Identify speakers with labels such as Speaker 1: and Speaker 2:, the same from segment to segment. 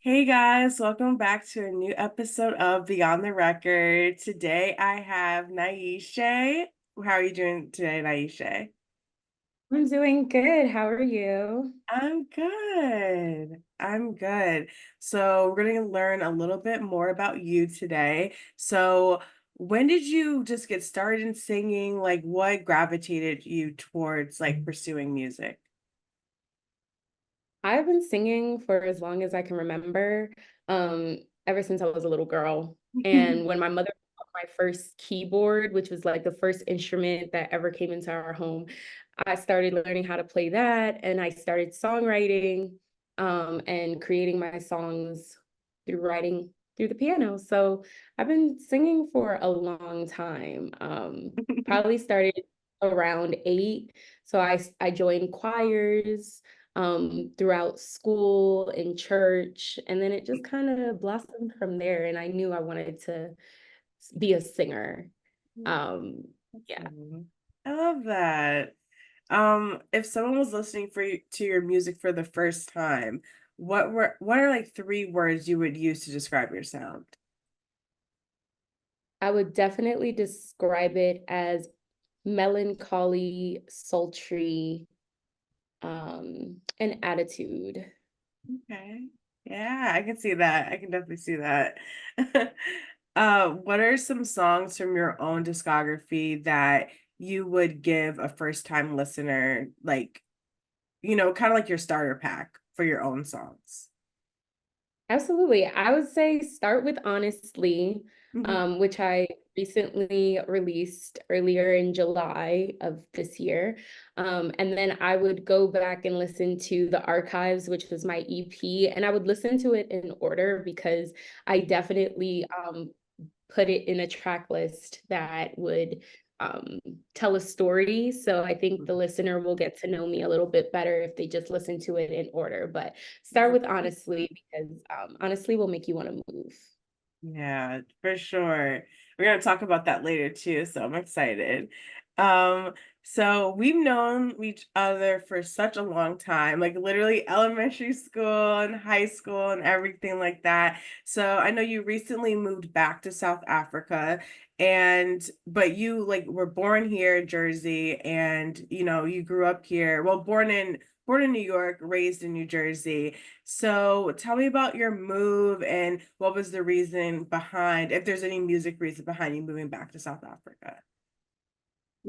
Speaker 1: Hey guys, welcome back to a new episode of Beyond the Record. Today I have Naishe. How are you doing today, Naishe?
Speaker 2: I'm doing good. How are you?
Speaker 1: I'm good. I'm good. So, we're going to learn a little bit more about you today. So, when did you just get started in singing? Like, what gravitated you towards like pursuing music?
Speaker 2: I've been singing for as long as I can remember, ever since I was a little girl. And when my mother bought my first keyboard, which was like the first instrument that ever came into our home, I started learning how to play that, and I started songwriting, and creating my songs through writing through the piano. So I've been singing for a long time. Probably started around 8. So I joined choirs throughout school and church, and then it just kind of blossomed from there. And I knew I wanted to be a singer. Um, yeah.
Speaker 1: I love that. If someone was listening to your music for the first time, what are like three words you would use to describe your sound?
Speaker 2: I would definitely describe it as melancholy, sultry, and attitude.
Speaker 1: Okay. Yeah, I can see that. I can definitely see that. What are some songs from your own discography that you would give a first time listener, like, kind of like your starter pack for your own songs?
Speaker 2: Absolutely. I would say start with Honestly,
Speaker 1: Mhm.
Speaker 2: which I recently released earlier in July of this year. And then I would go back and listen to the archives, which was my EP, and I would listen to it in order because I definitely put it in a track list that would um, tell a story. So I think the listener will get to know me a little bit better if they just listen to it in order. But start with Honestly because Honestly will make you want to move.
Speaker 1: Yeah, for sure. We're gonna talk about that later too, so I'm excited. Um, so we've known each other for such a long time, like literally elementary school and high school and everything like that. So I know you recently moved back to South Africa and but you like were born here in Jersey and you grew up here. Well, born in New York, raised in New Jersey. So tell me about your move and what was the reason behind, if there's any music reason behind you moving back to South Africa.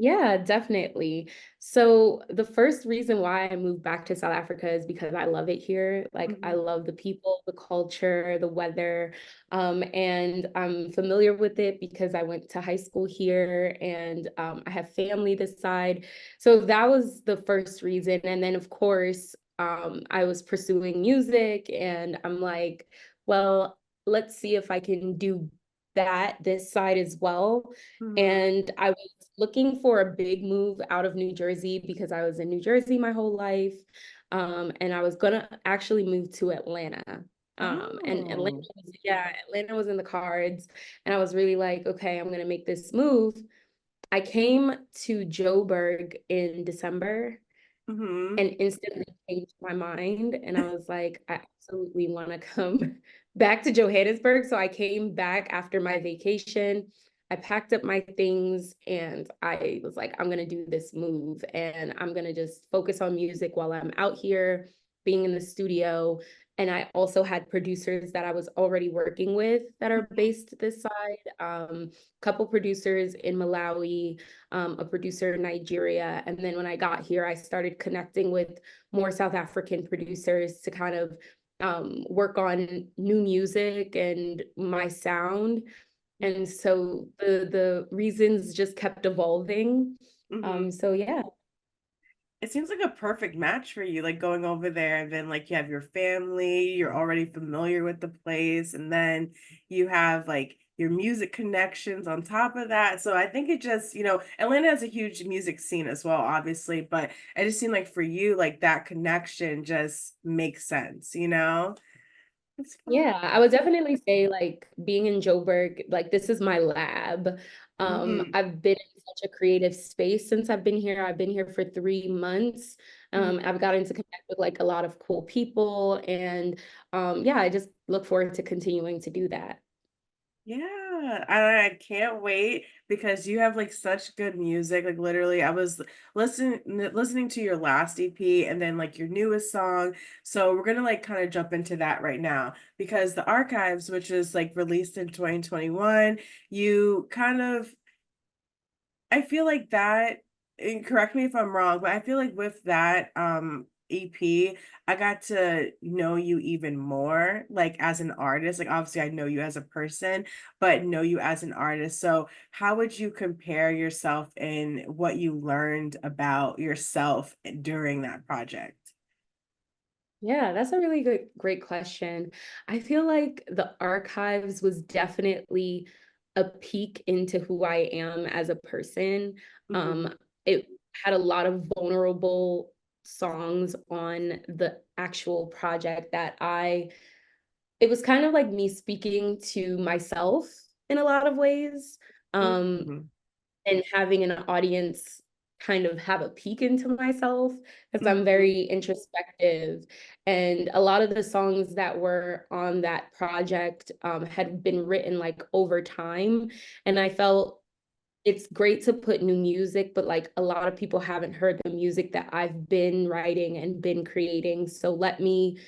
Speaker 2: Yeah, definitely. So the first reason why I moved back to South Africa is because I love it here. Like I
Speaker 1: Mhm.
Speaker 2: love the people, the culture, the weather. And I'm familiar with it because I went to high school here and I have family this side. So that was the first reason. And then of course, I was pursuing music and I'm like, well, let's see if I can do that this side as well.
Speaker 1: Mhm.
Speaker 2: And I was looking for a big move out of New Jersey because I was in New Jersey my whole life. And I was gonna actually move to Atlanta. And
Speaker 1: Oh.
Speaker 2: Atlanta was in the cards. And I was really like, okay, I'm gonna make this move. I came to Joburg in December
Speaker 1: Mhm.
Speaker 2: and instantly changed my mind. And I was like, I absolutely want to come back to Johannesburg. So I came back after my vacation. I packed up my things and I was like, I'm going to do this move and I'm going to just focus on music while I'm out here being in the studio. And I also had producers that I was already working with that are based this side. Couple producers in Malawi, a producer in Nigeria. And then when I got here, I started connecting with more South African producers to kind of work on new music and my sound. And so the reasons just kept evolving.
Speaker 1: Mhm.
Speaker 2: So yeah.
Speaker 1: It seems like a perfect match for you, like going over there and then like you have your family, you're already familiar with the place, and then you have like your music connections on top of that. So I think it just, Atlanta has a huge music scene as well, obviously, but it just seemed like for you, like that connection just makes sense? It's fun.
Speaker 2: Yeah, I would definitely say like being in Joburg, like this is my lab.
Speaker 1: Mhm.
Speaker 2: I've been in such a creative space since I've been here. I've been here for 3 months.
Speaker 1: Mhm.
Speaker 2: I've gotten to connect with like a lot of cool people, and yeah, I just look forward to continuing to do that.
Speaker 1: Yeah, I can't wait because you have like such good music. Like literally, I was listening to your last EP and then like your newest song. So we're gonna like kind of jump into that right now because the archives, which is like released in 2021, you kind of I feel like that, and correct me if I'm wrong, but I feel like with that EP, I got to know you even more, like as an artist. Like obviously I know you as a person, but know you as an artist. So how would you compare yourself and what you learned about yourself during that project?
Speaker 2: Yeah, that's a really good, great question. I feel like the archives was definitely a peek into who I am as a person.
Speaker 1: Hmm.
Speaker 2: Um, it had a lot of vulnerable songs on the actual project that it was kind of like me speaking to myself in a lot of ways. Um,
Speaker 1: Hmm.
Speaker 2: and having an audience kind of have a peek into myself because I'm
Speaker 1: Hmm.
Speaker 2: very introspective. And a lot of the songs that were on that project had been written like over time. And I felt it's great to put new music, but like a lot of people haven't heard the music that I've been writing and been creating. So let me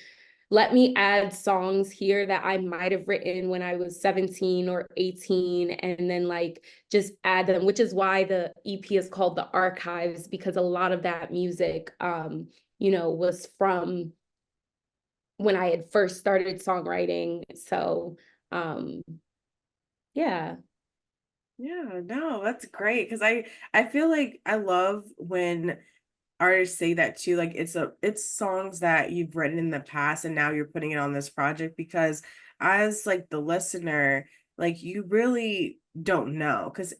Speaker 2: add songs here that I might have written when I was 17 or 18, and then like just add them, which is why the EP is called The Archives, because a lot of that music, was from when I had first started songwriting. So, um, yeah.
Speaker 1: Yeah, no, that's great because I feel like I love when artists say that too. Like it's songs that you've written in the past and now you're putting it on this project because as like the listener, like you really don't know. Cause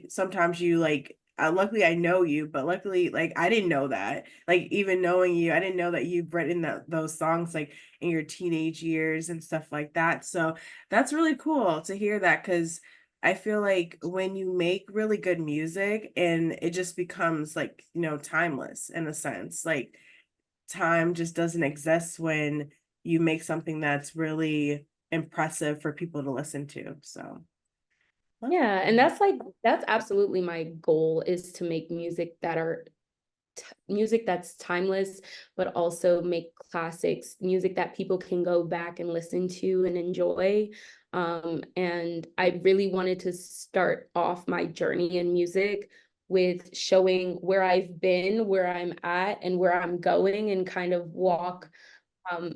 Speaker 1: sometimes you like luckily I know you, but luckily like I didn't know that. Like even knowing you, I didn't know that you've written those songs like in your teenage years and stuff like that. So that's really cool to hear that because I feel like when you make really good music and it just becomes like, timeless in a sense, like time just doesn't exist when you make something that's really impressive for people to listen to. So, love
Speaker 2: Yeah, and
Speaker 1: that.
Speaker 2: that's absolutely my goal, is to make music that's timeless, but also make classics, music that people can go back and listen to and enjoy. And I really wanted to start off my journey in music with showing where I've been, where I'm at, and where I'm going, and kind of walk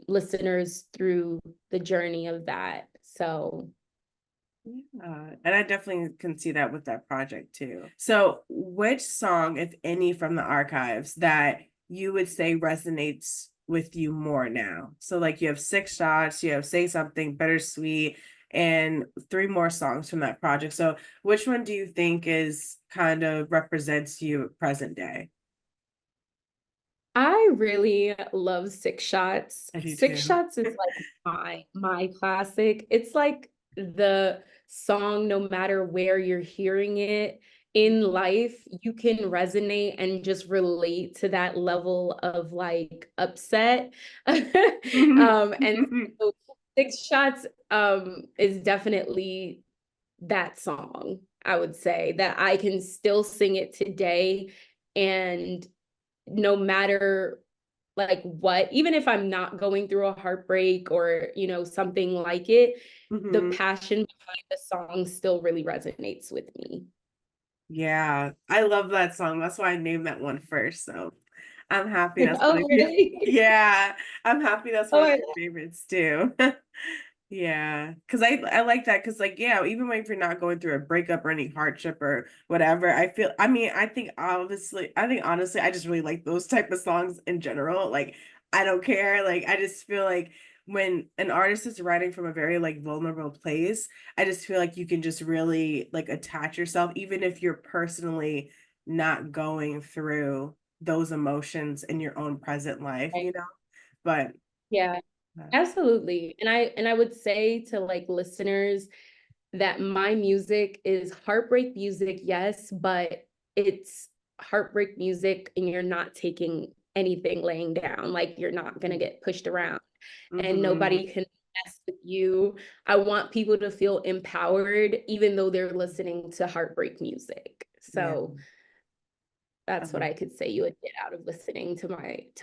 Speaker 2: listeners through the journey of that. So
Speaker 1: Yeah, and I definitely can see that with that project too. So, which song, if any, from the archives that you would say resonates with you more now? So, like you have Six Shots, you have Say Something, Bittersweet, and three more songs from that project. So, which one do you think is kind of represents you present day?
Speaker 2: I really love Six Shots.
Speaker 1: I do
Speaker 2: Six
Speaker 1: too.
Speaker 2: Shots is like my classic. It's like the song, no matter where you're hearing it in life, you can resonate and just relate to that level of like upset. And so Six Shots is definitely that song, I would say, that I can still sing it today, and no matter like what, even if I'm not going through a heartbreak or, something like it, the
Speaker 1: Hmm.
Speaker 2: passion behind the song still really resonates with me.
Speaker 1: Yeah, I love that song. That's why I named that one first. So I'm happy that's one
Speaker 2: Oh,
Speaker 1: of your,
Speaker 2: really?
Speaker 1: yeah, I'm happy that's
Speaker 2: Oh,
Speaker 1: one of
Speaker 2: I
Speaker 1: your favorites too. Yeah, because I like that because like yeah, even if you're not going through a breakup or any hardship or whatever, I mean I think honestly I just really like those type of songs in general. Like I don't care. Like I just feel like when an artist is writing from a very like vulnerable place, I just feel like you can just really like attach yourself even if you're personally not going through those emotions in your own present life,
Speaker 2: right.
Speaker 1: But
Speaker 2: Yeah, absolutely. And I would say to like listeners that my music is heartbreak music, yes, but it's heartbreak music and you're not taking anything laying down. Like you're not gonna get pushed around and
Speaker 1: Mm-hmm.
Speaker 2: nobody can mess with you. I want people to feel empowered even though they're listening to heartbreak music.
Speaker 1: Yeah.
Speaker 2: So that's what I could say you would get out of listening to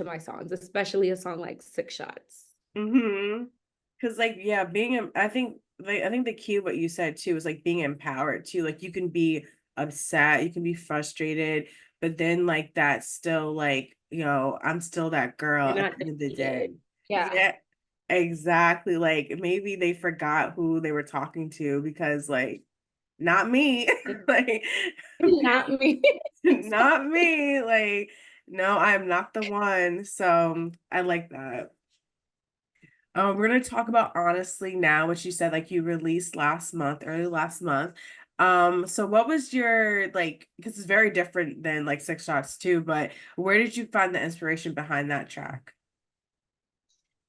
Speaker 2: my songs, especially a song like Six Shots.
Speaker 1: Mm-hmm. Because like yeah, I think the key of what you said too is like being empowered too. Like you can be upset, you can be frustrated, but then like that's still like, I'm still that girl
Speaker 2: You're
Speaker 1: at
Speaker 2: not
Speaker 1: the end of the day.
Speaker 2: defeated. Yeah.
Speaker 1: Yeah, exactly. Like maybe they forgot who they were talking to because like not me. Like
Speaker 2: Not me.
Speaker 1: not me. Like, no, I'm not the one. So I like that. We're gonna talk about honestly now, which you said like you released last month, early last month. So what was your like, because it's very different than like Six Shots too, but where did you find the inspiration behind that track?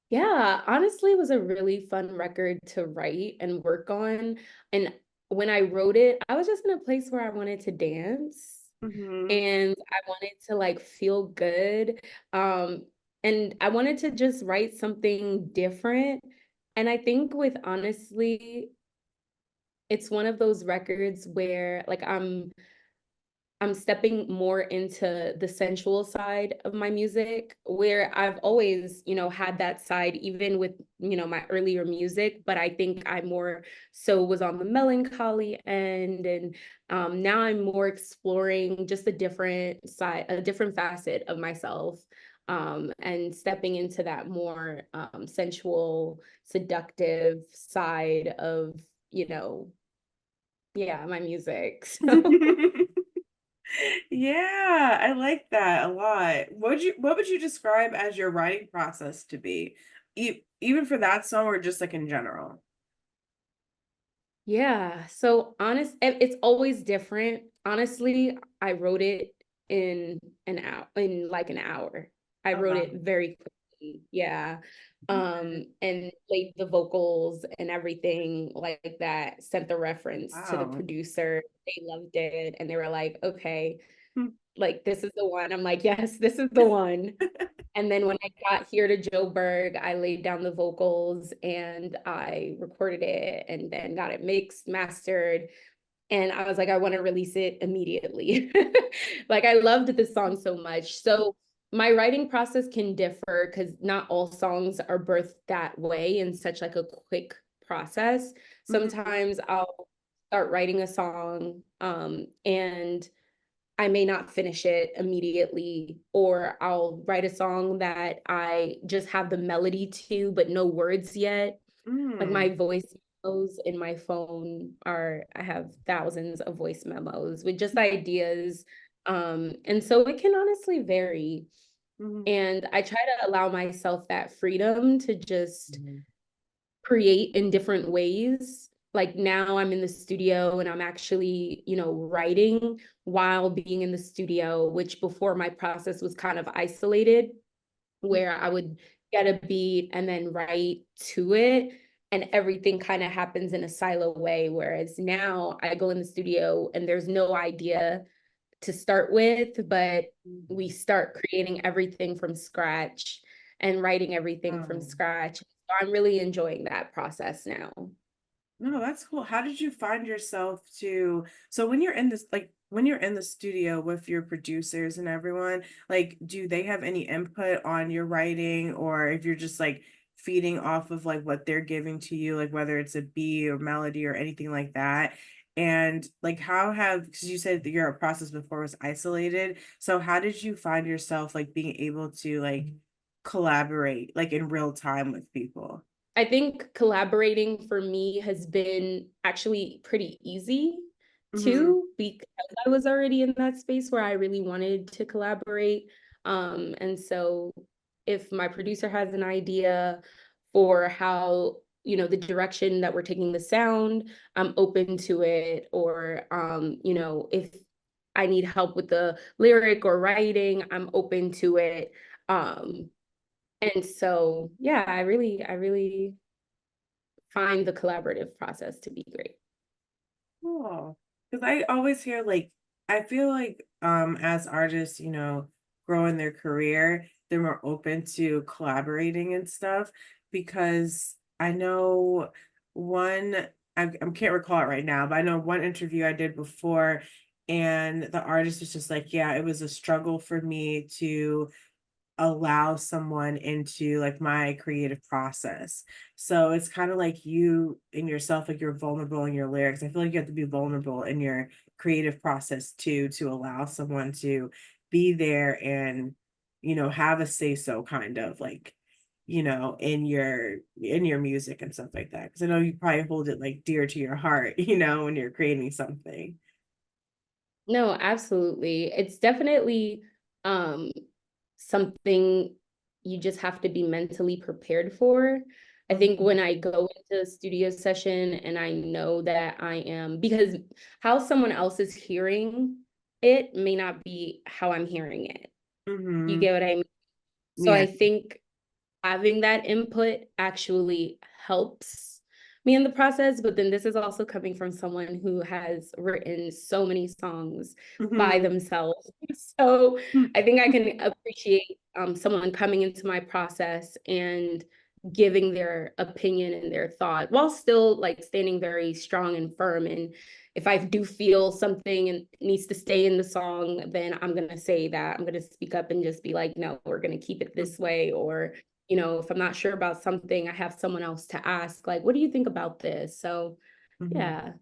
Speaker 2: Yeah, honestly, it was a really fun record to write and work on. And when I wrote it, I was just in a place where I wanted to dance
Speaker 1: Mm-hmm.
Speaker 2: and I wanted to like feel good. Um, and I wanted to just write something different. And I think with honestly, it's one of those records where like I'm stepping more into the sensual side of my music, where I've always, had that side, even with, my earlier music, but I think I more so was on the melancholy end. And now I'm more exploring just a different side, a different facet of myself, and stepping into that more sensual, seductive side of, yeah, my music. So.
Speaker 1: Yeah, I like that a lot. What would you describe as your writing process to be? Even for that song or just like in general?
Speaker 2: Yeah. So it's always different. Honestly, I wrote it in in like an hour. I
Speaker 1: Oh
Speaker 2: wrote
Speaker 1: wow.
Speaker 2: it very quickly. Yeah.
Speaker 1: Okay.
Speaker 2: And played the vocals and everything like that, sent the reference to the
Speaker 1: Wow.
Speaker 2: producer. They loved it and they were like, okay,
Speaker 1: Hmm.
Speaker 2: like this is the one. I'm like, yes, this is the one. And then when I got here to Joburg, I laid down the vocals and I recorded it and then got it mixed, mastered. And I was like, I want to release it immediately. Like, I loved this song so much. So, my writing process can differ because not all songs are birthed that way in such like a quick process.
Speaker 1: Mhm.
Speaker 2: Sometimes I'll start writing a song and I may not finish it immediately, or I'll write a song that I just have the melody to, but no words yet. Like my
Speaker 1: Mm.
Speaker 2: voice memos in my phone I have thousands of voice memos with just ideas. And so it can honestly vary.
Speaker 1: Mhm.
Speaker 2: And I try to allow myself that freedom to just
Speaker 1: Mhm.
Speaker 2: create in different ways. Like now I'm in the studio and I'm actually, writing while being in the studio, which before my process was kind of isolated, where I would get a beat and then write to it. And everything kind of happens in a silo way. Whereas now I go in the studio and there's no idea to start with, but we
Speaker 1: Mhm.
Speaker 2: start creating everything from scratch and writing everything from
Speaker 1: Wow.
Speaker 2: scratch. So I'm really enjoying that process now.
Speaker 1: No, that's cool. How did you find yourself to, so when you're in this, like when you're in the studio with your producers and everyone, like, do they have any input on your writing or if you're just like feeding off of like what they're giving to you, like whether it's a beat or melody or anything like that? And like, because you said that your process before was isolated. So how did you find yourself like being able to like collaborate like in real time with people?
Speaker 2: I think collaborating for me has been actually pretty easy
Speaker 1: Mm-hmm.
Speaker 2: too, because I was already in that space where I really wanted to collaborate. And so if my producer has an idea for how, the direction that we're taking the sound, I'm open to it. Or, if I need help with the lyric or writing, I'm open to it. Um, and so, yeah, I really find the collaborative process to be great.
Speaker 1: Cool. Because I always hear like I feel like as artists, grow in their career, they're more open to collaborating and stuff. Because I know one, I can't recall it right now, but I know one interview I did before, and the artist was just like, yeah, it was a struggle for me to allow someone into like my creative process. So it's kind of like you in yourself, like you're vulnerable in your lyrics. I feel like you have to be vulnerable in your creative process too, to allow someone to be there and, have a say so kind of like, in your music and stuff like that. Because I know you probably hold it like dear to your heart, when you're creating something.
Speaker 2: No, absolutely. It's definitely um something you just have to be mentally prepared for. I think
Speaker 1: Mhm.
Speaker 2: when I go into a studio session and I know that I am, because how someone else is hearing it may not be how I'm hearing it. You
Speaker 1: Mhm.
Speaker 2: get what I mean? So
Speaker 1: Yeah.
Speaker 2: I think having that input actually helps me in the process. But then this is also coming from someone who has written so many songs by
Speaker 1: Mhm.
Speaker 2: themselves. So I think I can appreciate someone coming into my process and giving their opinion and their thought while still like standing very strong and firm. And if I do feel something and needs to stay in the song, then I'm gonna say that. I'm gonna speak up and just be like, no, we're gonna keep it this way. Or if I'm not sure about something, I have someone else to ask, like, what do you think about this? So,
Speaker 1: Mhm.
Speaker 2: yeah.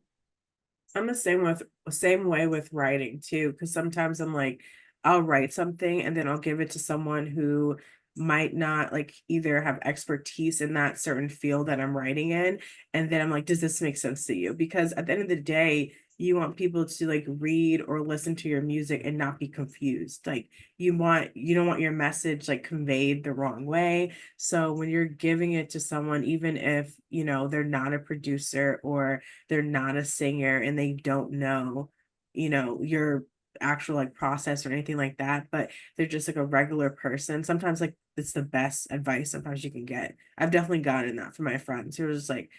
Speaker 1: I'm the same way with writing too, because sometimes I'm like, I'll write something and then I'll give it to someone who might not like either have expertise in that certain field that I'm writing in. And then I'm like, does this make sense to you? Because at the end of the day, you want people to like read or listen to your music and not be confused. Like you don't want your message like conveyed the wrong way. So when you're giving it to someone, even if, they're not a producer or they're not a singer and they don't know, your actual like process or anything like that, but they're just like a regular person. Sometimes like it's the best advice sometimes you can get. I've definitely gotten that from my friends who are just like,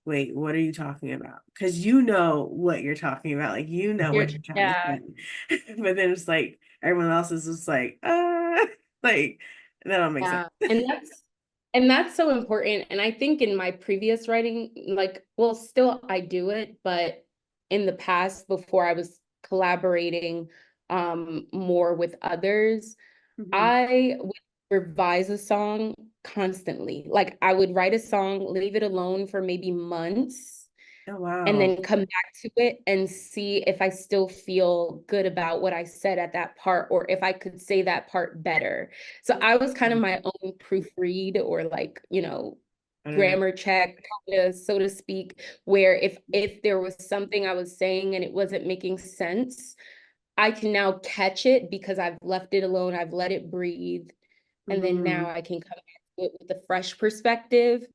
Speaker 1: wait, what are you talking about? Because you know what you're talking about, like you know what you're trying to
Speaker 2: Yeah.
Speaker 1: say. But then it's like everyone else is just like, like that don't make sense.
Speaker 2: Yeah. And that's so important. And I think in my previous writing, like, well, still I do it, but in the past, before I was collaborating more with others,
Speaker 1: Mhm.
Speaker 2: I would revise a song constantly. Like I would write a song, leave it alone for maybe months,
Speaker 1: Oh
Speaker 2: and
Speaker 1: wow.
Speaker 2: then come back to it and see if I still feel good about what I said at that part or if I could say that part better. So I was kind of my own proofread or like,
Speaker 1: Editor.
Speaker 2: grammar check, kind of, so to speak, where if there was something I was saying and it wasn't making sense, I can now catch it because I've left it alone, I've let it breathe, and then now
Speaker 1: Mhm.
Speaker 2: I can come back to it with a fresh perspective,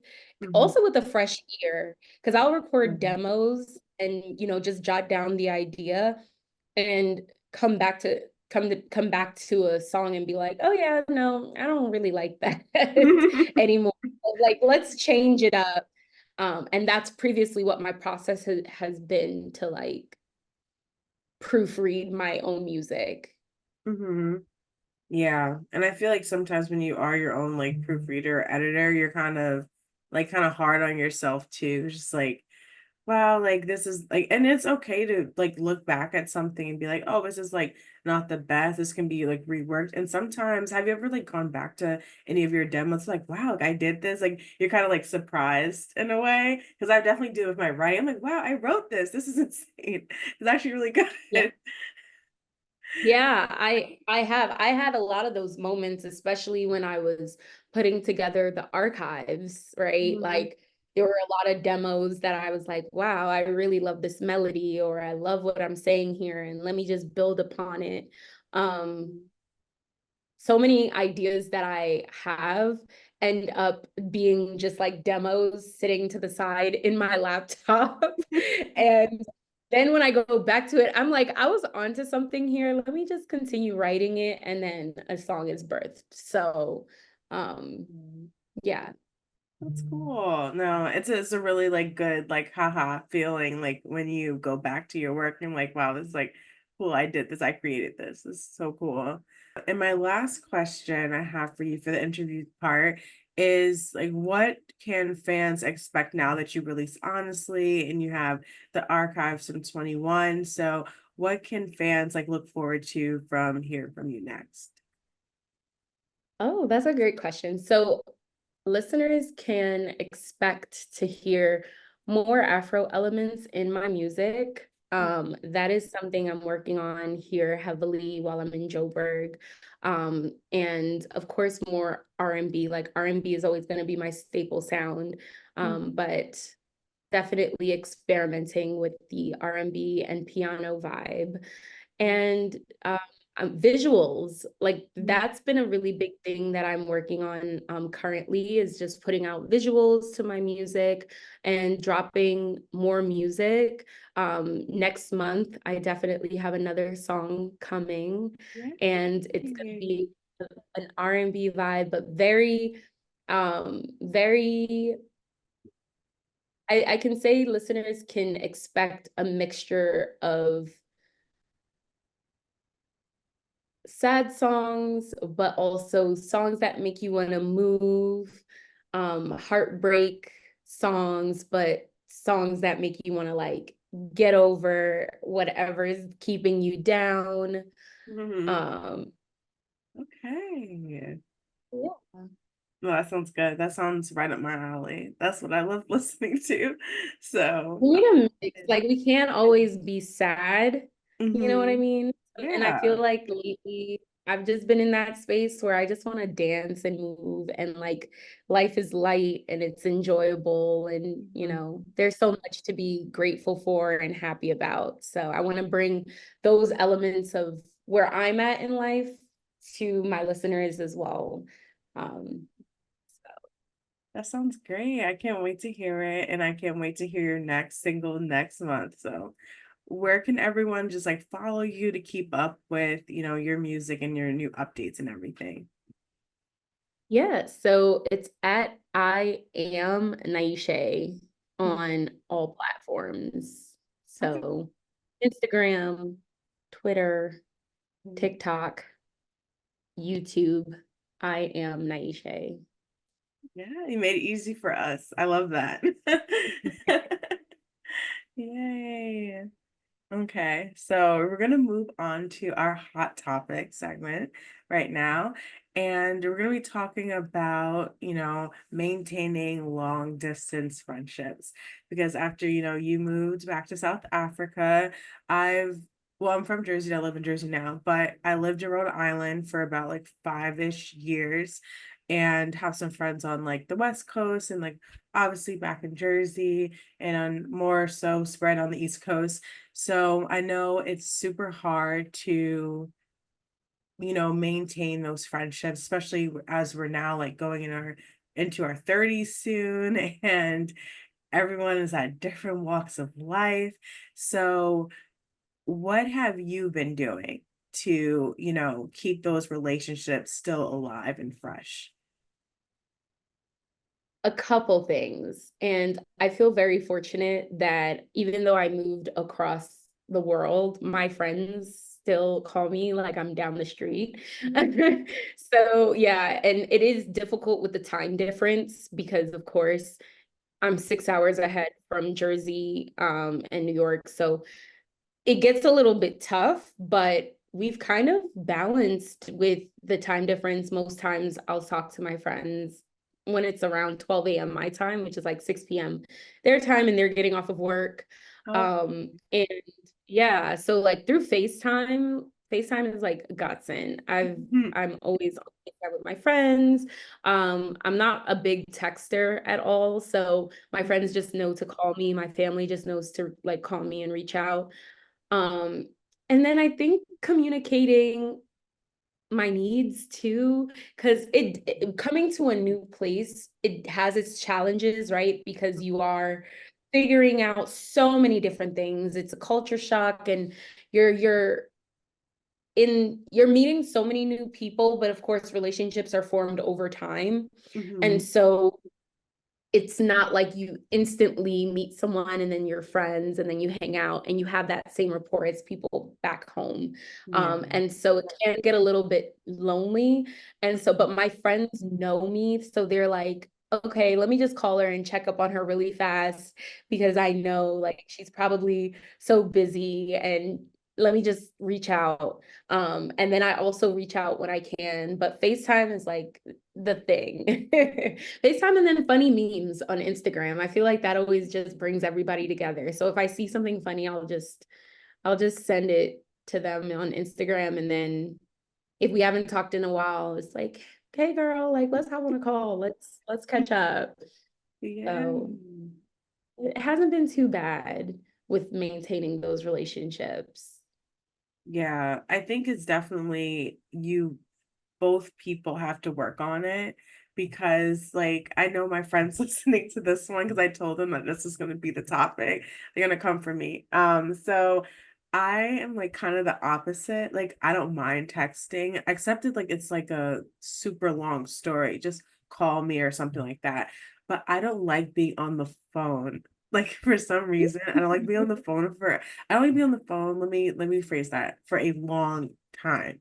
Speaker 1: Mhm.
Speaker 2: also with a fresh ear, because I'll record
Speaker 1: Mhm.
Speaker 2: demos and just jot down the idea and come back to a song and be like, oh yeah, no, I don't really like that anymore. Like, let's change it up. And that's previously what my process has been to like proofread my own music.
Speaker 1: Mhm. Yeah. And I feel like sometimes when you are your own like proofreader or editor, you're kind of hard on yourself too. It's just like, wow, like this is like, and it's okay to like look back at something and be like, oh, this is like not the best. This can be like reworked. And sometimes, have you ever like gone back to any of your demos? Like, wow, like, I did this. Like, you're kind of like surprised in a way. Cause I definitely do with my writing. I'm like, wow, I wrote this. This is insane. It's actually really
Speaker 2: Yeah.
Speaker 1: good.
Speaker 2: Yeah, I had a lot of those moments, especially when I was putting together the archives, right?
Speaker 1: Mhm.
Speaker 2: Like there were a lot of demos that I was like, wow, I really love this melody, or I love what I'm saying here, and let me just build upon it. So many ideas that I have end up being just like demos sitting to the side in my laptop. And then when I go back to it, I'm like, I was onto something here. Let me just continue writing it. And then a song is birthed. So, um, yeah.
Speaker 1: That's cool. No, it's a really like good like haha feeling like when you go back to your work and like wow, this is like cool. I did this. I created this. This is so cool. And my last question I have for you for the interview part is like, what can fans expect now that you release Honestly and you have the archives from 21? So, what can fans like look forward to from hearing from you next?
Speaker 2: Oh, that's a great question. So listeners can expect to hear more Afro elements in my music. That is something I'm working on here heavily while I'm in Joburg. And of course, more R&B. Like R&B is always going to be my staple sound,
Speaker 1: Mhm.
Speaker 2: but definitely experimenting with the R&B and piano vibe. And visuals, like
Speaker 1: Mhm.
Speaker 2: that's been a really big thing that I'm working on currently, is just putting out visuals to my music and dropping more music. Next month, I definitely have another song coming, and it's gonna
Speaker 1: Yay.
Speaker 2: be an R&B vibe, but very, I can say listeners can expect a mixture of sad songs, but also songs that make you want to move, heartbreak songs, but songs that make you want to like get over whatever is keeping you down.
Speaker 1: Mhm.
Speaker 2: Um,
Speaker 1: Okay.
Speaker 2: yeah.
Speaker 1: No, that sounds good. That sounds right up my alley. That's what I love listening to. So,
Speaker 2: We need a mix. Like we can't always be sad. You know what I
Speaker 1: mhm.
Speaker 2: mean? And I feel
Speaker 1: Yeah.
Speaker 2: like lately I've just been in that space where I just want to dance and move, and like life is light and it's enjoyable, and
Speaker 1: Mhm.
Speaker 2: there's so much to be grateful for and happy about. So I want to bring those elements of where I'm at in life to my listeners as well. Um,
Speaker 1: That sounds great. I can't wait to hear it. And I can't wait to hear your next single next month. So, where can everyone just like follow you to keep up with, your music and your new updates and everything?
Speaker 2: Yeah, so it's at I am Naishe
Speaker 1: Mhm.
Speaker 2: on all platforms.
Speaker 1: Okay.
Speaker 2: So Instagram, Twitter,
Speaker 1: Mhm.
Speaker 2: TikTok, YouTube, I am Naishe.
Speaker 1: Yeah, you made it easy for us. I love that. Yay. Okay, so we're going to move on to our hot topic segment right now. And we're going to be talking about, maintaining long distance friendships. Because after, you moved back to South Africa, I'm from Jersey. I live in Jersey now, but I lived in Rhode Island for about like 5-ish years and have some friends on like the West Coast and like obviously back in Jersey and on more so spread on the East Coast. So I know it's super hard to, maintain those friendships, especially as we're now like going into our 30s soon and everyone is at different walks of life. So what have you been doing to, keep those relationships still alive and fresh?
Speaker 2: A couple things. And I feel very fortunate that even though I moved across the world, my friends still call me like I'm down the street. So, yeah, and it is difficult with the time difference because, of course, I'm 6 hours ahead from Jersey, and New York. So it gets a little bit tough, but we've kind of balanced with the time difference. Most times I'll talk to my friends when it's around 12 a.m. my time, which is like 6 p.m. their time, and they're getting off of work.
Speaker 1: Oh,
Speaker 2: And yeah, so like through FaceTime is like a godsend.
Speaker 1: mhm.
Speaker 2: I'm always on FaceTime with my friends. I'm not a big texter at all, so my friends just know to call me. My family just knows to like call me and reach out. Um, and then I think communicating my needs too, because coming to a new place, it has its challenges, right? Because you are figuring out so many different things. It's a culture shock, and you're you're meeting so many new people, but of course relationships are formed over time. And
Speaker 1: Mhm.
Speaker 2: so it's not like you instantly meet someone and then you're friends and then you hang out and you have that same rapport as people back home.
Speaker 1: Yeah.
Speaker 2: And so it can get a little bit lonely. And so, but my friends know me. So they're like, okay, let me just call her and check up on her really fast because I know like she's probably so busy and let me just reach out. And then I also reach out when I can, but FaceTime is like the thing. FaceTime and then funny memes on Instagram. I feel like that always just brings everybody together. So if I see something funny, I'll just send it to them on Instagram. And then if we haven't talked in a while, it's like, okay, girl, like let's hop on a call. Let's catch up.
Speaker 1: Yeah.
Speaker 2: So it hasn't been too bad with maintaining those relationships.
Speaker 1: Yeah, I think it's definitely you both people have to work on it because like I know my friends listening to this one because I told them that this is going to be the topic. They're going to come for me. So I am like kind of the opposite. Like I don't mind texting, except if like it's like a super long story. Just call me or something like that. But I don't like being on the phone. Like for some reason, I don't like being on the phone for I don't like being on the phone. Let me phrase that for a long time.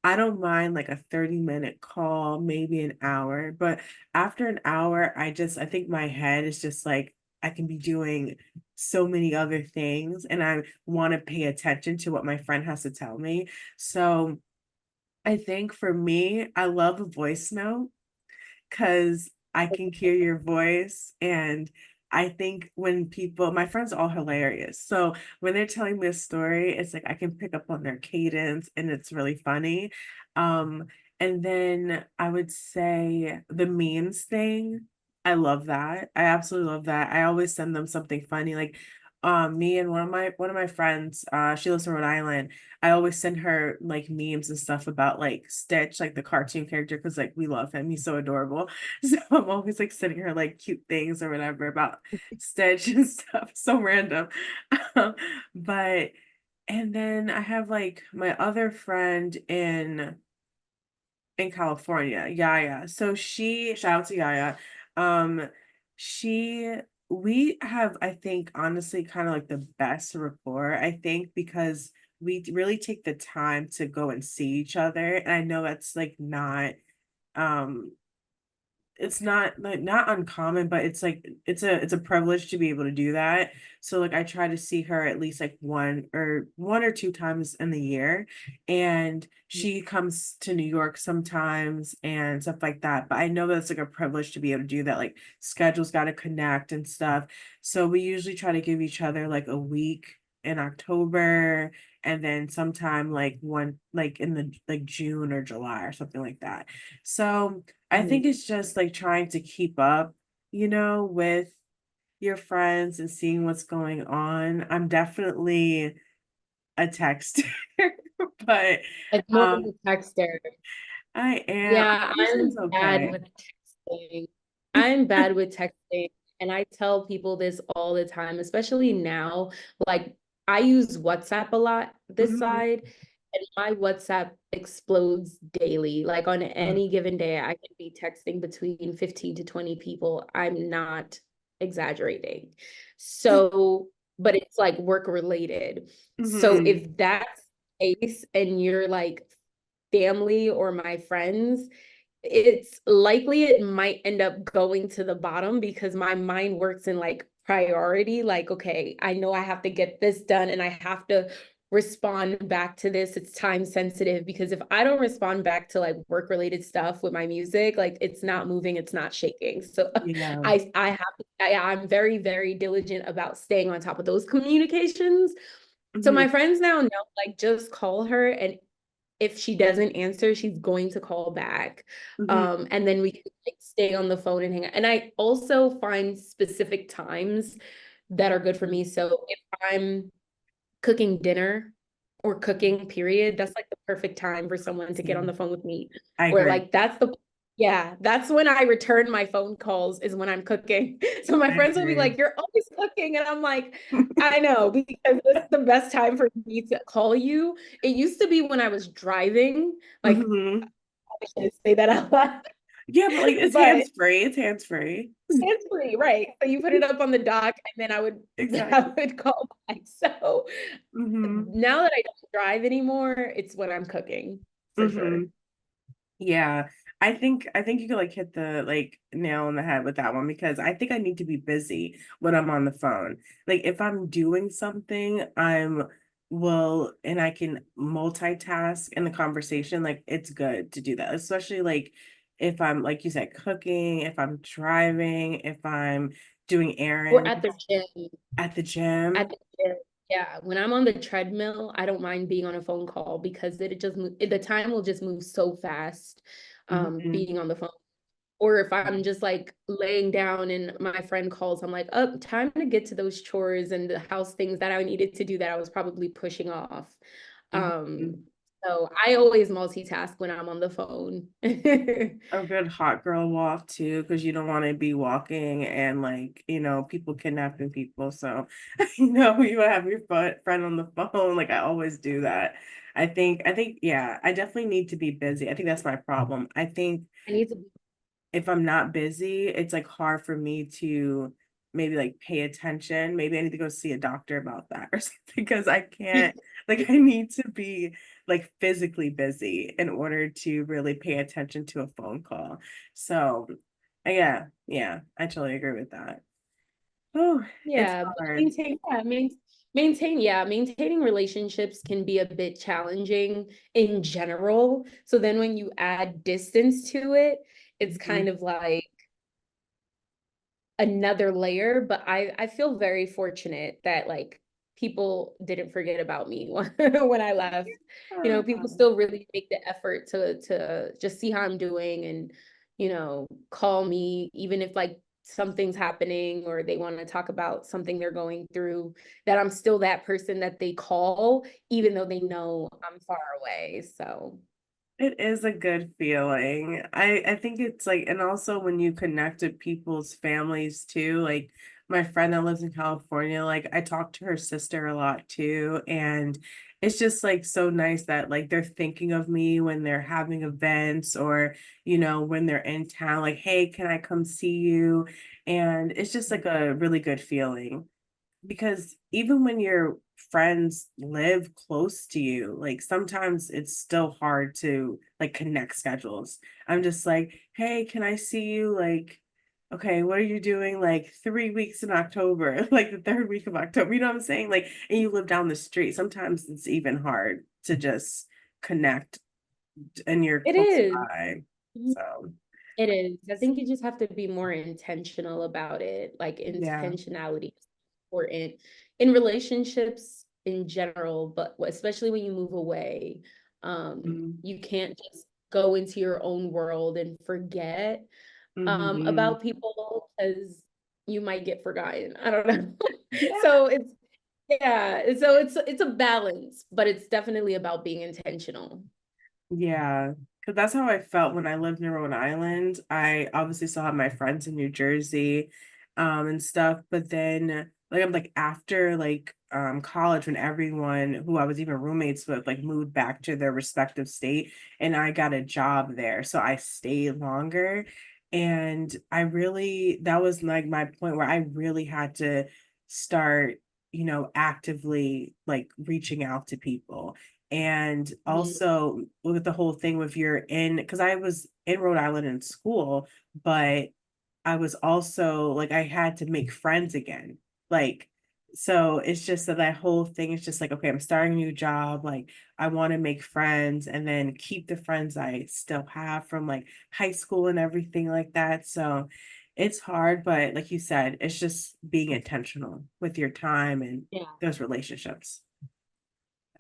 Speaker 1: I don't mind like a 30-minute call, maybe an hour, but after an hour, I think my head is just like I can be doing so many other things and I want to pay attention to what my friend has to tell me. So I think for me, I love a voice note because I can hear your voice. And I think when people, my friends are all hilarious. So when they're telling me a story, it's like I can pick up on their cadence and it's really funny. Um, and then I would say the memes thing. I love that. I absolutely love that. I always send them something funny. Like me and one of my friends, she lives in Rhode Island. I always send her like memes and stuff about like Stitch, like the cartoon character, because like we love him. He's so adorable. So I'm always like sending her like cute things or whatever about Stitch and stuff. So random. Um, but and then I have like my other friend in California, Yaya. So she, shout out to Yaya. Um, she, we have, I think, honestly, kind of like the best rapport, I think, because we really take the time to go and see each other. And I know that's like not, um, it's not like not uncommon, but it's like it's a privilege to be able to do that. So like I try to see her at least like one or two times in the year. And she comes to New York sometimes and stuff like that. But I know that's like a privilege to be able to do that. Like schedules got to connect and stuff. So we usually try to give each other like a week in October and then sometime like one like in the like June or July or something like that. So I think it's just like trying to keep up, with your friends and seeing what's going on. I'm definitely a texter, but
Speaker 2: Like more of
Speaker 1: um
Speaker 2: a texter.
Speaker 1: I am.
Speaker 2: Yeah,
Speaker 1: Texting's
Speaker 2: I'm bad
Speaker 1: okay.
Speaker 2: with texting. I'm bad with texting. And I tell people this all the time, especially now. Like, I use WhatsApp a lot this
Speaker 1: Mhm.
Speaker 2: side, and my WhatsApp explodes daily. Like, on any given day, I can be texting between 15 to 20 people. I'm not exaggerating. So, but it's like work related. So,
Speaker 1: Mhm.
Speaker 2: if that's the case and you're like family or my friends, it's likely it might end up going to the bottom because my mind works in like priority. Like, okay, I know I have to get this done and I have to respond back to this. It's time sensitive because if I don't respond back to like work related stuff with my music, like it's not moving, it's not shaking. So
Speaker 1: Yeah.
Speaker 2: I'm very, very diligent about staying on top of those communications. So
Speaker 1: Mhm.
Speaker 2: my friends now know, like, just call her, and if she doesn't answer, she's going to call back.
Speaker 1: Mhm.
Speaker 2: And then we can like stay on the phone and hang out. And I also find specific times that are good for me. So if I'm cooking dinner or cooking, period, that's like the perfect time for someone to get on the
Speaker 1: Same.
Speaker 2: phone with me.
Speaker 1: I
Speaker 2: Or
Speaker 1: agree.
Speaker 2: like yeah, that's when I return my phone calls is when I'm cooking. So my
Speaker 1: I
Speaker 2: friends will be
Speaker 1: agree.
Speaker 2: like, "You're always cooking." And I'm like, I know because this is the best time for me to call you. It used to be when I was driving. Like,
Speaker 1: Mhm.
Speaker 2: I shouldn't say that out loud.
Speaker 1: Yeah, but like it's
Speaker 2: But
Speaker 1: hands free. It's hands free.
Speaker 2: it's free, right? So you put it up on the dock, and then I would I
Speaker 1: Exactly.
Speaker 2: would call back. So
Speaker 1: Hmm.
Speaker 2: now that I don't drive anymore, it's when I'm cooking for
Speaker 1: Hmm.
Speaker 2: sure.
Speaker 1: Yeah. I think you could like hit the like nail on the head with that one because I think I need to be busy when I'm on the phone. Like if I'm doing something, I'm will and I can multitask in the conversation, like it's good to do that. Especially like if I'm like you said, cooking, if I'm driving, if I'm doing
Speaker 2: Or
Speaker 1: errands
Speaker 2: at the gym.
Speaker 1: at the gym.
Speaker 2: At the gym. Yeah, when I'm on the treadmill, I don't mind being on a phone call because the time will just move so fast,
Speaker 1: Hmm.
Speaker 2: being on the phone. Or if I'm just like laying down and my friend calls, I'm like, oh, time to get to those chores and the house things that I needed to do that I was probably pushing off. Um,
Speaker 1: Hmm.
Speaker 2: so I always multitask when I'm on the phone.
Speaker 1: A good hot girl walk too, because you don't want to be walking and like, people kidnapping people. So, you have your friend on the phone. Like I always do that. Yeah, I definitely need to be busy. I think that's my problem. I think
Speaker 2: I need to be,
Speaker 1: if I'm not busy, it's like hard for me to maybe like pay attention. Maybe I need to go see a doctor about that or something because I can't, like, I need to be like physically busy in order to really pay attention to a phone call. So, yeah, I totally agree with that. Oh, it's
Speaker 2: yeah, but
Speaker 1: hard.
Speaker 2: maintaining relationships can be a bit challenging in general. So then when you add distance to it, it's kind
Speaker 1: Mhm.
Speaker 2: of like another layer. But I feel very fortunate that like people didn't forget about me when I left. You know, people
Speaker 1: Ah.
Speaker 2: still really make the effort to just see how I'm doing and, call me even if like something's happening or they want to talk about something they're going through, that I'm still that person that they call even though they know I'm far away. So
Speaker 1: It is a good feeling. I think it's like, and also when you connect with people's families too, like my friend that lives in California, like I talk to her sister a lot too, and it's just like so nice that like they're thinking of me when they're having events or, when they're in town, like, hey, can I come see you? And it's just like a really good feeling because even when your friends live close to you, like sometimes it's still hard to like connect schedules. I'm just like, hey, can I see you? Like, okay, what are you doing like 3 weeks in October, like the third week of October? You know what I'm saying? Like, and you live down the street. Sometimes it's even hard to just connect and you're
Speaker 2: it
Speaker 1: close
Speaker 2: is.
Speaker 1: by. So,
Speaker 2: It is. I think you just have to be more intentional about it. Like
Speaker 1: yeah.
Speaker 2: intentionality is important in relationships in general, but especially when you move away.
Speaker 1: Mm-hmm.
Speaker 2: You can't just go into your own world and forget
Speaker 1: Mm-hmm.
Speaker 2: about people because you might get forgotten. I don't know.
Speaker 1: Yeah.
Speaker 2: So it's yeah, so it's a balance, but it's definitely about being intentional.
Speaker 1: Yeah, because that's how I felt when I lived in Rhode Island. I obviously still have my friends in New Jersey, and stuff. But then, like, I'm like after like college, when everyone who I was even roommates with like moved back to their respective state, and I got a job there, so I stayed longer. And I really, that was like my point where I really had to start, actively like reaching out to people and
Speaker 2: Mhm.
Speaker 1: also with the whole thing with you're in, because I was in Rhode Island in school, but I was also like I had to make friends again. Like, so it's just that whole thing is just like, okay, I'm starting a new job. Like, I want to make friends and then keep the friends I still have from like high school and everything like that. So it's hard, but like you said, it's just being intentional with your time and
Speaker 2: Yeah,
Speaker 1: those relationships.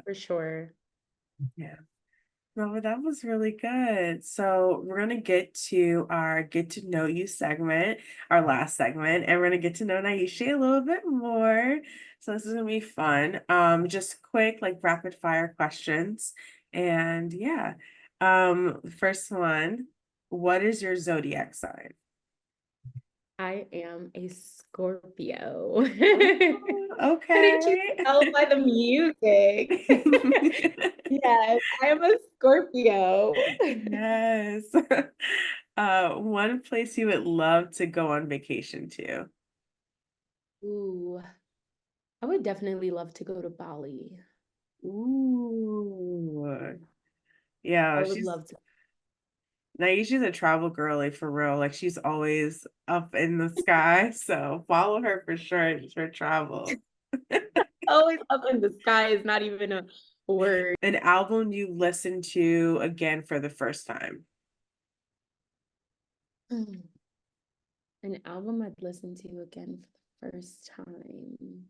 Speaker 2: for sure.
Speaker 1: Yeah. No, that was really good. So we're gonna get to our get to know you segment, our last segment, and we're gonna get to know Naisha a little bit more. So this is gonna be fun. Just quick, like rapid fire questions. And yeah. First one, what is your zodiac sign?
Speaker 2: I am a Scorpio.
Speaker 1: Oh,
Speaker 2: Couldn't you
Speaker 1: okay.
Speaker 2: tell by the music? Yes, I am a Scorpio.
Speaker 1: Yes. One place you would love to go on vacation to.
Speaker 2: Ooh, I would definitely love to go to Bali.
Speaker 1: Ooh. Yeah,
Speaker 2: I would love to.
Speaker 1: Naisha's a travel girly for real. Like she's always up in the sky. So follow her for sure for travel.
Speaker 2: Always up in the sky is not even a word.
Speaker 1: An album you listen to again for the first time.
Speaker 2: Hmm. An album I'd listen to again for the first time.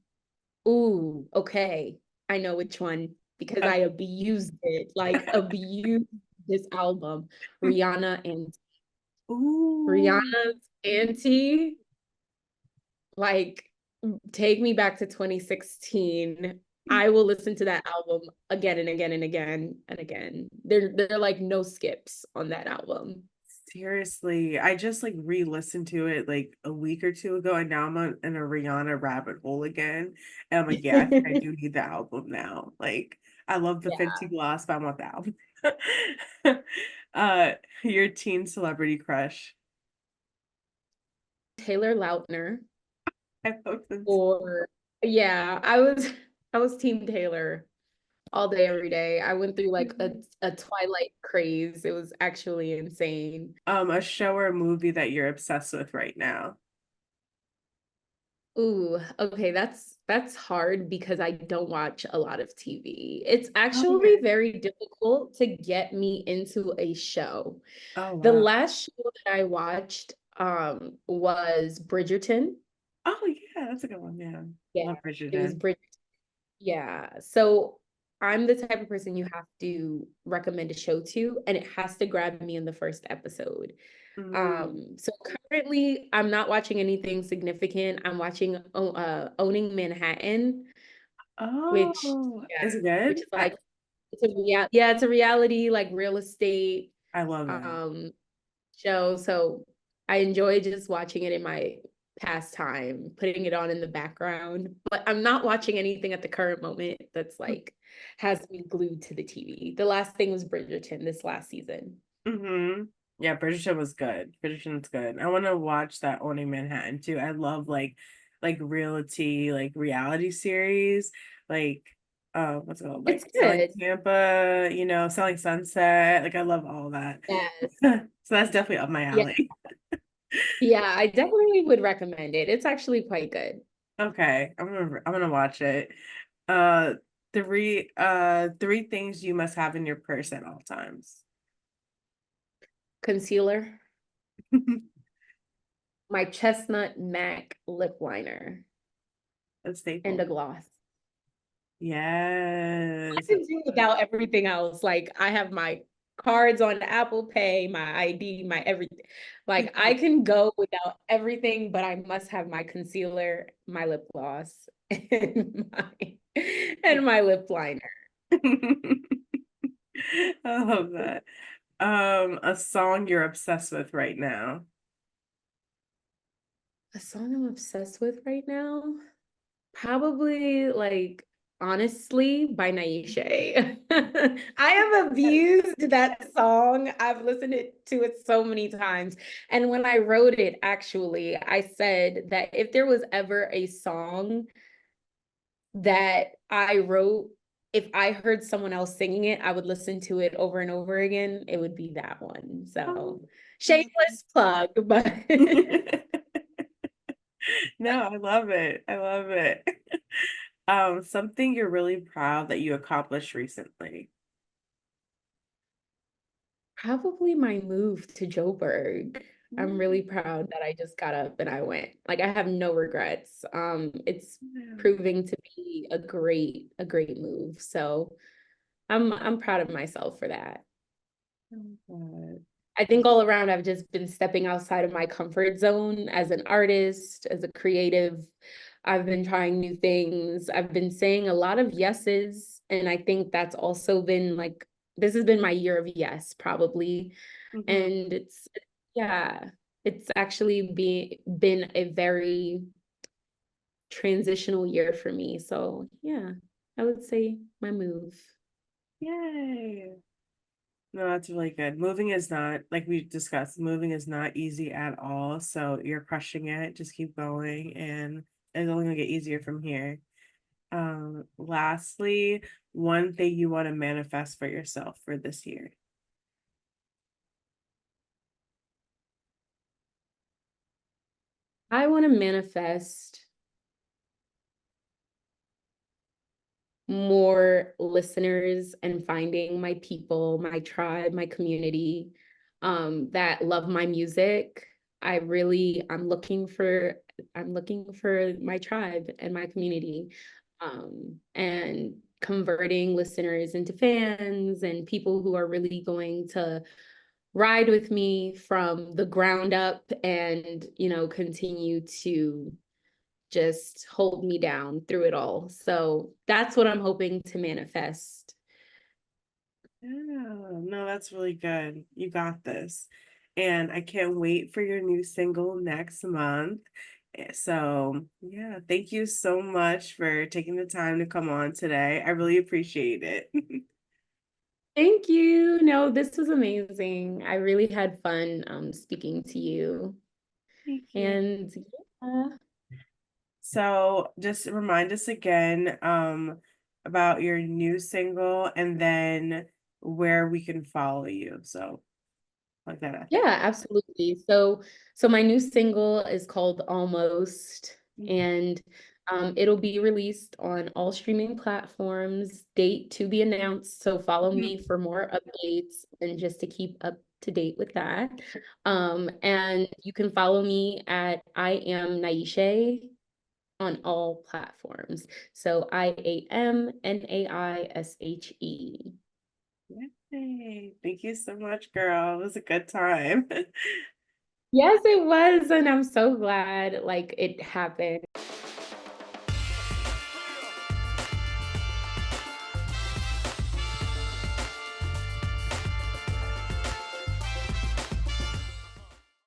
Speaker 2: Ooh, okay. I know which one because I abused it. Like abused this album. Rihanna and
Speaker 1: Ooh.
Speaker 2: Rihanna's Auntie. Like take me back to 2016. I will listen to that album again and again and again and again. There are like no skips on that album.
Speaker 1: Seriously, I just like re-listened to it like a week or two ago, and now in a Rihanna rabbit hole again. And I'm like, yeah, I think I do need the album now. Like, I love the
Speaker 2: Yeah.
Speaker 1: Fenty Gloss, but I want the album. uh, your teen celebrity crush.
Speaker 2: Taylor Lautner
Speaker 1: I love them.
Speaker 2: or yeah, I was Team Taylor all day, every day. I went through like a Twilight craze. It was actually insane.
Speaker 1: A show or a movie that you're obsessed with right now.
Speaker 2: Ooh, okay, that's hard because I don't watch a lot of TV. It's actually
Speaker 1: Okay.
Speaker 2: very difficult to get me into a show.
Speaker 1: Oh
Speaker 2: The
Speaker 1: wow.
Speaker 2: last show that I watched was Bridgerton.
Speaker 1: Oh yeah, that's a good one. Yeah,
Speaker 2: Yeah,
Speaker 1: love
Speaker 2: it was
Speaker 1: Bridgerton.
Speaker 2: Bridgerton. Yeah. So I'm the type of person you have to recommend a show to, and it has to grab me in the first episode.
Speaker 1: Mm.
Speaker 2: So currently I'm not watching anything significant. I'm watching Owning Manhattan, which
Speaker 1: Oh,
Speaker 2: yeah,
Speaker 1: is it good?
Speaker 2: which is like it's a reality like real estate
Speaker 1: I love that.
Speaker 2: um show. So I enjoy just watching it in my pastime, putting it on in the background. But I'm not watching anything at the current moment that's like has me glued to the TV. The last thing was Bridgerton this last season.
Speaker 1: Mm-hmm. Yeah, Bridgerton was good. Bridgerton's good. I want to watch that Owning Manhattan too. I love like realty, like reality series, like what's it called?
Speaker 2: It's
Speaker 1: Like Selling
Speaker 2: good.
Speaker 1: Tampa, Selling Sunset. Like I love all that.
Speaker 2: Yes.
Speaker 1: So that's definitely up my
Speaker 2: Yeah.
Speaker 1: alley.
Speaker 2: Yeah, I definitely would recommend it. It's actually quite good.
Speaker 1: Okay, I'm gonna watch it. Uh three things you must have in your purse at all times.
Speaker 2: Concealer, my chestnut MAC lip liner,
Speaker 1: A
Speaker 2: and a
Speaker 1: staple.
Speaker 2: gloss. I
Speaker 1: Yes.
Speaker 2: can do without everything else. Like I have my cards on Apple Pay, my ID, my everything. Like I can go without everything, but I must have my concealer, my lip gloss, and my lip liner.
Speaker 1: I love that. A song you're obsessed with right now.
Speaker 2: A song I'm obsessed with right now, probably like Honestly by Naishe. I have abused that song. I've to it so many times. And when I wrote it, actually, I said that if there was ever a song that I wrote, if I heard someone else singing it, I would listen to it over and over again. It would be that one.
Speaker 1: Oh.
Speaker 2: So shameless plug, but
Speaker 1: No, I love it. I love it. Something you're really proud that you accomplished recently.
Speaker 2: probably my move to Joburg. I'm really proud that I just got up and I went. Like I have no regrets. It's
Speaker 1: Yeah.
Speaker 2: proving to be a great move. So I'm proud of myself for that.
Speaker 1: Oh, God.
Speaker 2: I think all around I've just been stepping outside of my comfort zone as an artist, as a creative. I've been trying new things. I've been saying a lot of yeses, and I think that's also been like this has been my year of yes, probably.
Speaker 1: Mhm.
Speaker 2: And yeah, it's actually been a very transitional year for me. So yeah, I would say my move.
Speaker 1: Yay. No, that's really good. Moving is not, like we discussed, moving is not easy at all. So you're crushing it. Just keep going and it's only gonna get easier from here. Lastly, one thing you want to manifest for yourself for this year.
Speaker 2: I want to manifest more listeners and finding my people, my tribe, my community, that love my music. I'm looking for my tribe and my community, and converting listeners into fans and people who are really going to ride with me from the ground up and, continue to just hold me down through it all. So that's what I'm hoping to manifest.
Speaker 1: Yeah, no, that's really good. You got this. And I can't wait for your new single next month. So, yeah, thank you so much for taking the time to come on today. I really appreciate it.
Speaker 2: Thank you. No, this was amazing. I really had fun speaking to you.
Speaker 1: Thank you.
Speaker 2: And yeah.
Speaker 1: So, just remind us again about your new single and then where we can follow you. So, like that at the
Speaker 2: Yeah, absolutely. So my new single is called Almost,
Speaker 1: end.
Speaker 2: and it'll be released on all streaming platforms, date to be announced. So follow me for more updates and just to keep up to date with that. And you can follow me at I am Naishe on all platforms. So IAMNAISHE.
Speaker 1: Yay. Thank you so much, girl. It was a good time.
Speaker 2: Yes, it was, and I'm so glad like it happened.